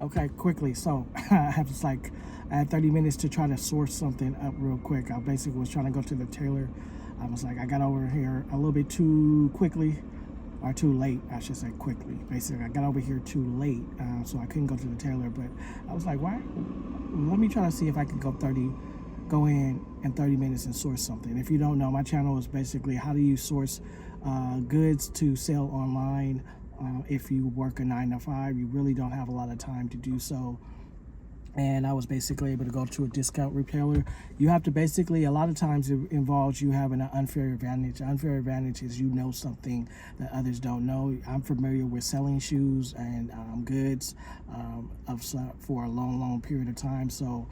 Okay, quickly. So I have just like, I had 30 minutes to try to source something up real quick. I basically was trying to go to the tailor. I was like, I got over here a little bit too quickly, or too late, I should say quickly. Basically, I got over here too late, so I couldn't go to the tailor. But I was like, why? Let me try to see if I can go in 30 minutes and source something. If you don't know, my channel is basically how do you source goods to sell online. If you work a 9 to 5, you really don't have a lot of time to do so. And I was basically able to go to a discount retailer. You have to basically, a lot of times it involves you having an unfair advantage. Unfair advantage is you know something that others don't know. I'm familiar with selling shoes and goods for a long period of time. So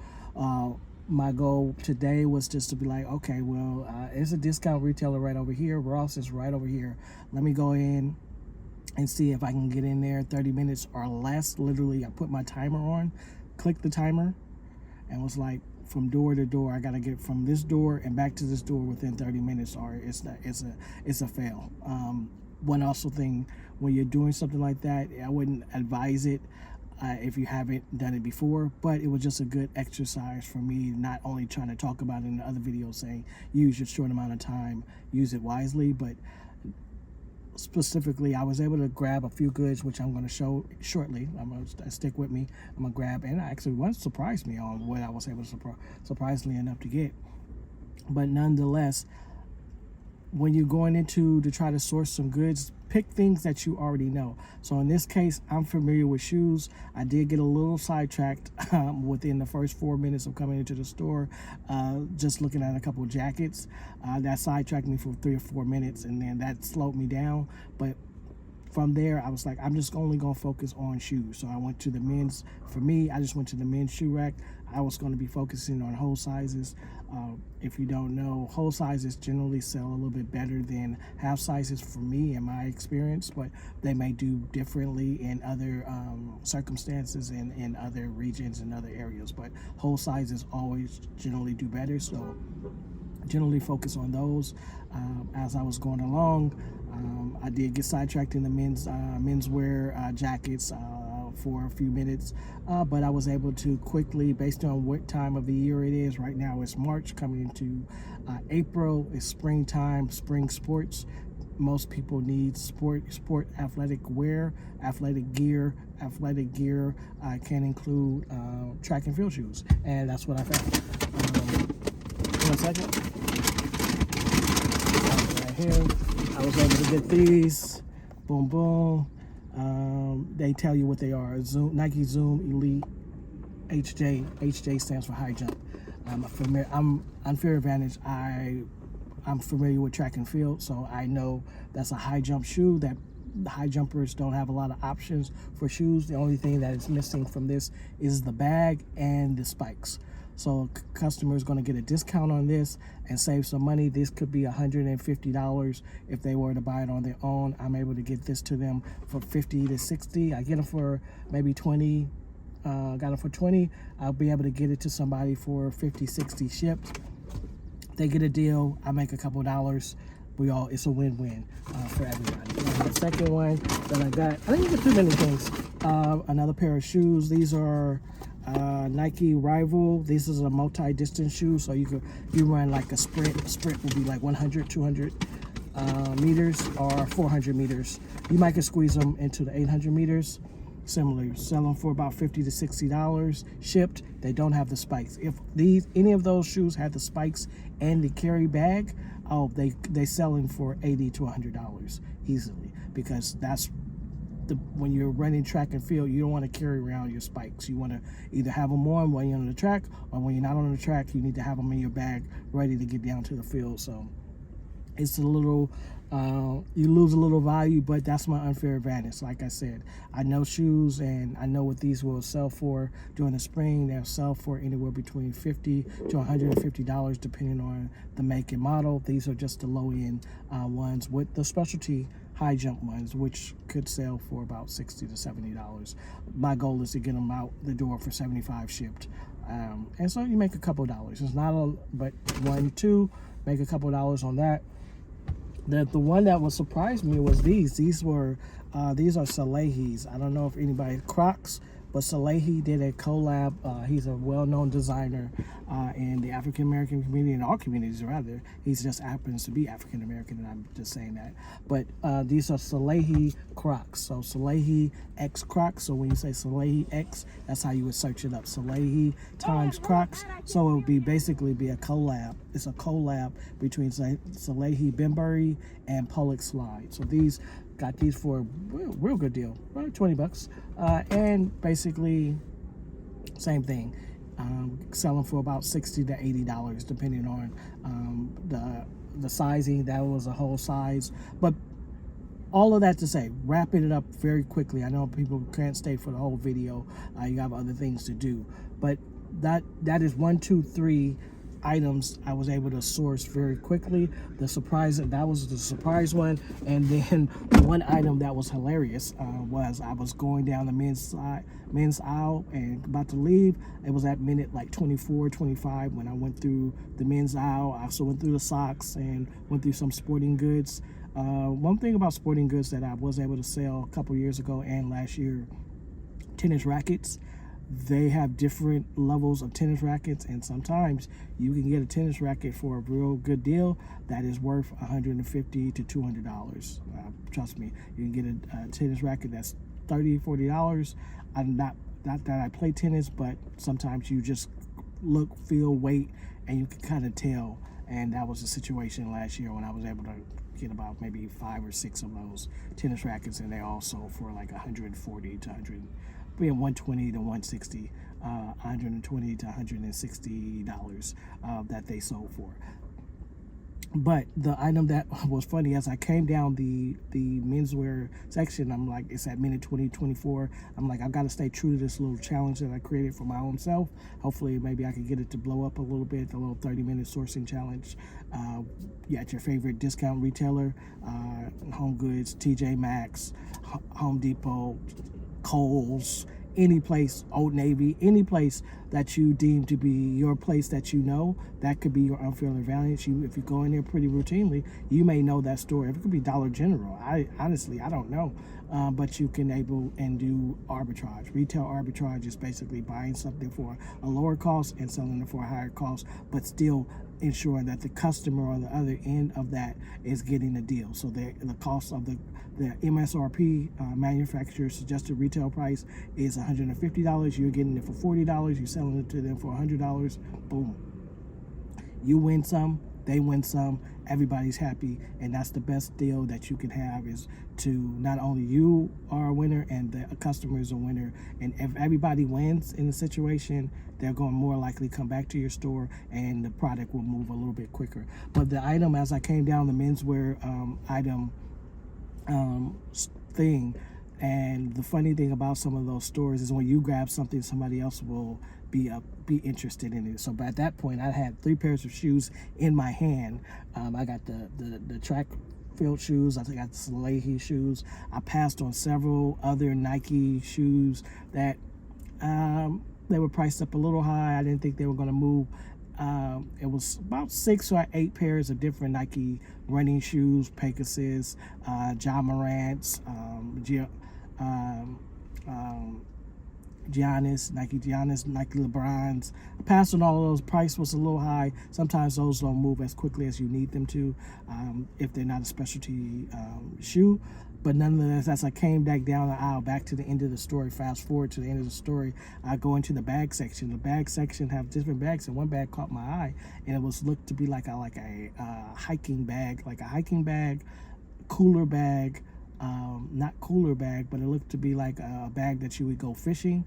my goal today was just to be like, okay, well, it's a discount retailer right over here. Ross is right over here. Let me go in and see if I can get in there 30 minutes or less. Literally, I put my timer on, clicked the timer, and was like, from door to door, I gotta get from this door and back to this door within 30 minutes, or it's a fail. One also thing, when you're doing something like that, I wouldn't advise it if you haven't done it before, but it was just a good exercise for me, not only trying to talk about it in the other videos saying use your short amount of time, use it wisely, but specifically I was able to grab a few goods, which I'm going to show shortly. I'm going to stick with me. I'm going to grab, and actually one surprised me on what I was able to surprisingly enough to get. But nonetheless, when you're going into to try to source some goods, pick things that you already know. So in this case, I'm familiar with shoes. I did get a little sidetracked within the first 4 minutes of coming into the store, just looking at a couple of jackets. That sidetracked me for 3 or 4 minutes, and then that slowed me down. But from there, I was like, I'm just only going to focus on shoes. So I went to the men's. For me, I just went to the men's shoe rack. I was going to be focusing on whole sizes. If you don't know, whole sizes generally sell a little bit better than half sizes for me in my experience, but they may do differently in other circumstances and in other regions and other areas. But whole sizes always generally do better. So generally focus on those. As I was going along, I did get sidetracked in the menswear jackets for a few minutes, but I was able to quickly, based on what time of the year it is. Right now it's March, coming into April. It's springtime, spring sports. Most people need sport athletic wear, athletic gear. Athletic gear can include track and field shoes, and that's what I found. 1 second. Right here, I was able to get these. Boom, boom. They tell you what they are. Nike Zoom Elite HJ. HJ stands for high jump. I'm unfair advantage. I'm familiar with track and field, so I know that's a high jump shoe. That high jumpers don't have a lot of options for shoes. The only thing that is missing from this is the bag and the spikes. So customer is going to get a discount on this and save some money. This could be $150 if they were to buy it on their own. I'm able to get this to them for 50 to 60. I get them for maybe 20. Got them for 20. I'll be able to get it to somebody for 50, 60 shipped. They get a deal. I make a couple dollars. It's a win-win for everybody. And the second one that I got, I didn't get too many things. Another pair of shoes. These are Nike Rival. This is a multi-distance shoe, so you run like a sprint. Sprint will be like 100, 200 meters or 400 meters. You might can squeeze them into the 800 meters. Similarly, sell them for about $50 to $60 shipped. They don't have the spikes. If any of those shoes had the spikes and the carry bag, they sell them for $80 to $100 easily, because that's when you're running track and field, you don't want to carry around your spikes. You want to either have them on when you're on the track, or when you're not on the track, you need to have them in your bag ready to get down to the field. So it's a little, you lose a little value, but that's my unfair advantage. Like I said, I know shoes, and I know what these will sell for during the spring. They'll sell for anywhere between $50 to $150, depending on the make and model. These are just the low-end ones with the specialty high jump ones, which could sell for about $60 to $70. My goal is to get them out the door for $75 shipped. And so you make a couple dollars. It's not but make a couple dollars on that. The one that was surprised me was these. These are Salehis. I don't know if anybody, Crocs, but Salehi did a collab. He's a well-known designer in the African American community, in all communities rather. He just happens to be African American, and I'm just saying that. But these are Salehi Crocs. So Salehi X Crocs. So when you say Salehi X, that's how you would search it up. Salehi times Crocs. So it would be basically be a collab. It's a collab between Salehi Bembury and Pollock Slide. So these got these for a real good deal, about $20, and basically same thing. Selling for about $60 to $80, depending on the sizing. That was a whole size, but all of that to say, wrapping it up very quickly. I know people can't stay for the whole video. You have other things to do, but that is 1, 2, 3 items I was able to source very quickly. That was the surprise one. And then one item that was hilarious was I was going down the men's aisle and about to leave. It was at minute like 24, 25 when I went through the men's aisle. I also went through the socks and went through some sporting goods. One thing about sporting goods that I was able to sell a couple years ago and last year, tennis rackets. They have different levels of tennis rackets, and sometimes you can get a tennis racket for a real good deal that is worth $150 to $200. Trust me, you can get a tennis racket that's $30, $40. I'm not that I play tennis, but sometimes you just look, feel, weight, and you can kind of tell. And that was the situation last year when I was able to get about maybe 5 or 6 of those tennis rackets, and they all sold for like $140 to $120 to $160, $120 to $160 that they sold for. But the item that was funny, as I came down the menswear section, I'm like, it's at minute 20, 24. I'm like, I've got to stay true to this little challenge that I created for my own self. Hopefully, maybe I can get it to blow up a little bit, the little 30-minute sourcing challenge. At your favorite discount retailer, Home Goods, TJ Maxx, Home Depot, Kohl's, any place, Old Navy, any place that you deem to be your place that you know, that could be your unfair advantage. If you go in there pretty routinely, you may know that store. If it could be Dollar General, I don't know. But you can able and do arbitrage. Retail arbitrage is basically buying something for a lower cost and selling it for a higher cost, but still ensuring that the customer on the other end of that is getting a deal. So the cost of the MSRP, manufacturer suggested retail price, is $150. You're getting it for $40. You're selling it to them for $100. Boom. You win some, they win some, everybody's happy, and that's the best deal that you can have, is to not only you are a winner and the customer is a winner, and if everybody wins in the situation, they're going to more likely come back to your store and the product will move a little bit quicker. But the item, as I came down the menswear item thing, and the funny thing about some of those stores is when you grab something, somebody else will be interested in it. So by that point, I had 3 pairs of shoes in my hand. I got the track field shoes. I got the Salehi shoes. I passed on several other Nike shoes that they were priced up a little high. I didn't think they were going to move. It was about 6 or 8 pairs of different Nike running shoes, Pegasus, John Morant's, Giannis, Nike LeBron's. I passed on all of those. Price was a little high. Sometimes those don't move as quickly as you need them to, if they're not a specialty shoe. But nonetheless, as I came back down the aisle, back to the end of the story, fast forward to the end of the story, I go into the bag section. The bag section have different bags, and one bag caught my eye, and it was looked to be like a hiking bag, cooler bag. Not cooler bag, but it looked to be like a bag that you would go fishing.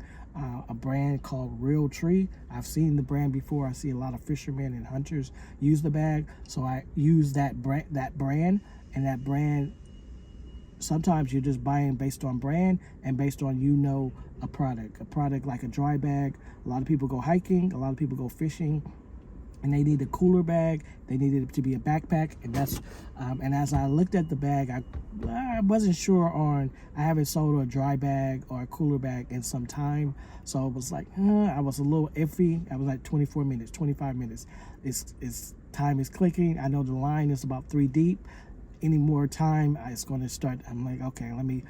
A brand called Real Tree. I've seen the brand before. I see a lot of fishermen and hunters use the bag, so I use that brand. And that brand, sometimes you're just buying based on brand and based on a product like a dry bag. A lot of people go hiking. A lot of people go fishing, and they need a cooler bag. They needed it to be a backpack, and that's and as I looked at the bag, I wasn't sure on. I haven't sold a dry bag or a cooler bag in some time, so it was like I was a little iffy. I was like 24 minutes, 25 minutes. It's time is clicking. I know the line is about 3 deep. any more time, it's going to start. I'm like, okay, let me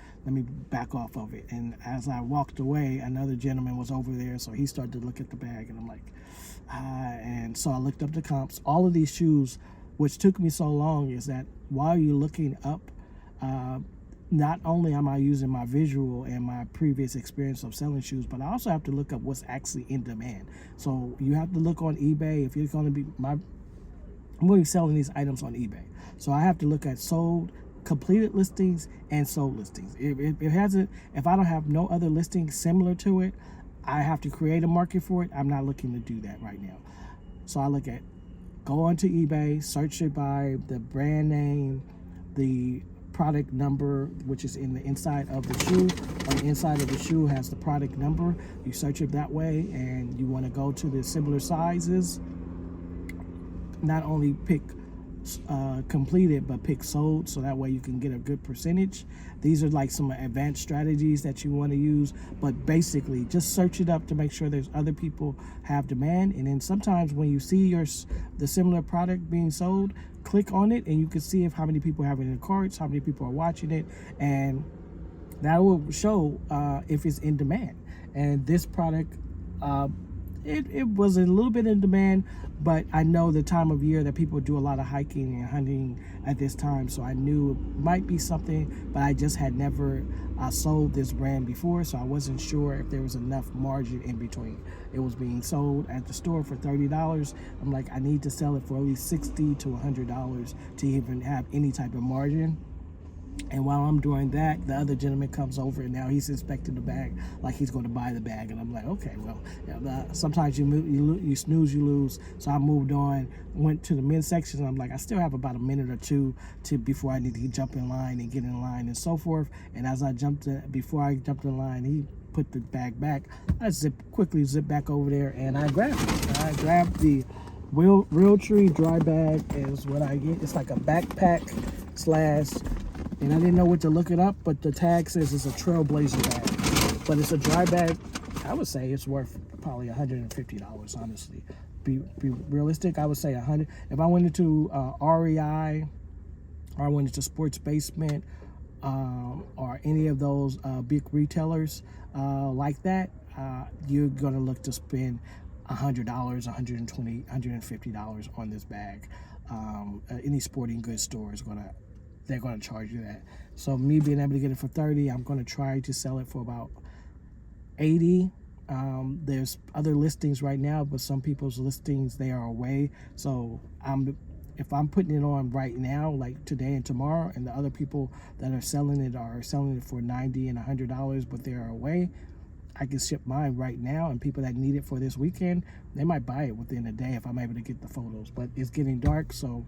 back off of it. And as I walked away, another gentleman was over there, so he started to look at the bag, and I'm like, and so I looked up the comps. All of these shoes, which took me so long, is that while you're looking up, not only am I using my visual and my previous experience of selling shoes, but I also have to look up what's actually in demand. So you have to look on eBay if you're going to be I'm going to be selling these items on eBay. So I have to look at sold, completed listings, and sold listings. If I don't have no other listings similar to it, I have to create a market for it. I'm not looking to do that right now. So I go onto eBay, search it by the brand name, the product number, which is in the inside of the shoe. On the inside of the shoe has the product number. You search it that way, and you want to go to the similar sizes. Not only pick completed, but pick sold, so that way you can get a good percentage. These are like some advanced strategies that you want to use, but basically just search it up to make sure there's other people have demand. And then sometimes when you see the similar product being sold, click on it, and you can see how many people have it in the carts, how many people are watching it, and that will show if it's in demand. And this product, it was a little bit in demand, but I know the time of year that people do a lot of hiking and hunting at this time, so I knew it might be something, but I just had never sold this brand before, so I wasn't sure if there was enough margin in between. It was being sold at the store for $30. I'm like, I need to sell it for at least $60 to $100 to even have any type of margin. And while I'm doing that, the other gentleman comes over, and now he's inspecting the bag like he's going to buy the bag. And I'm like, okay, well, sometimes you snooze, you lose. So I moved on, went to the men's section. And I'm like, I still have about a minute or two before I need to jump in line and get in line and so forth. And as before I jumped in line, he put the bag back. I quickly zip back over there, and I grabbed it. I grabbed the Realtree dry bag is what I get. It's like a backpack / and I didn't know what to look it up, but the tag says it's a Trailblazer bag. But it's a dry bag. I would say it's worth probably $150, honestly. Be realistic, I would say $100. If I went into REI, or I went into Sports Basement, or any of those big retailers like that, you're going to look to spend $100, $120, $150 on this bag. Any sporting goods store they're going to charge you that. So me being able to get it for $30, I'm going to try to sell it for about $80. There's other listings right now, but some people's listings, they are away. So if I'm putting it on right now, like today and tomorrow, and the other people that are selling it for $90 and $100, but they're away, I can ship mine right now, and people that need it for this weekend, they might buy it within a day if I'm able to get the photos. But it's getting dark, so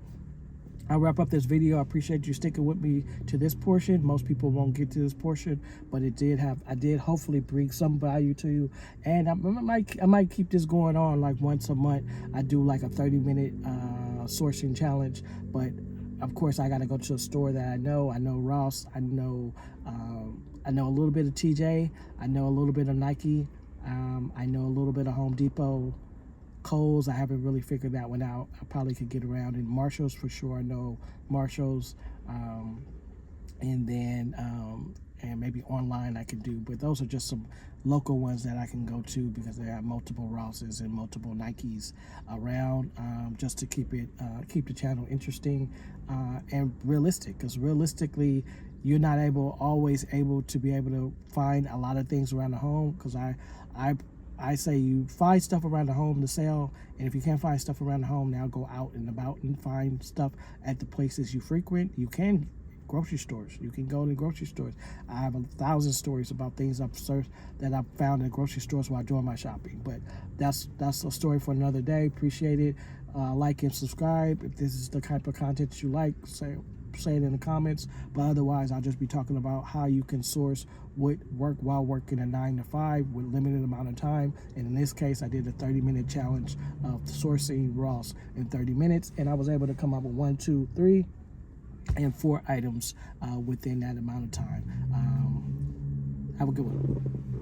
I'll wrap up this video. I appreciate you sticking with me to this portion. Most people won't get to this portion, but I did hopefully bring some value to you. And I might keep this going on like once a month. I do like a 30-minute sourcing challenge, but of course I got to go to a store that I know. I know Ross. I know a little bit of TJ. I know a little bit of Nike. I know a little bit of Home Depot. Kohl's, I haven't really figured that one out. I probably could get around. In Marshall's, for sure, I know Marshall's. And then and maybe online I can do, but those are just some local ones that I can go to because they have multiple Rosses and multiple Nikes around, just to keep the channel interesting and realistic, because realistically you're not always able to find a lot of things around the home, because I say you find stuff around the home to sell, and if you can't find stuff around the home, now go out and about and find stuff at the places you frequent. You can grocery stores. You can go to grocery stores. I have 1,000 stories about things I've searched that I've found in grocery stores while doing my shopping. But that's a story for another day. Appreciate it. Like and subscribe if this is the type of content you like. Say it in the comments. But otherwise, I'll just be talking about how you can source work while working a 9 to 5 with limited amount of time. And in this case, I did a 30-minute challenge of sourcing Ross in 30 minutes, and I was able to come up with 1, 2, 3, and 4 items within that amount of time. Have a good one.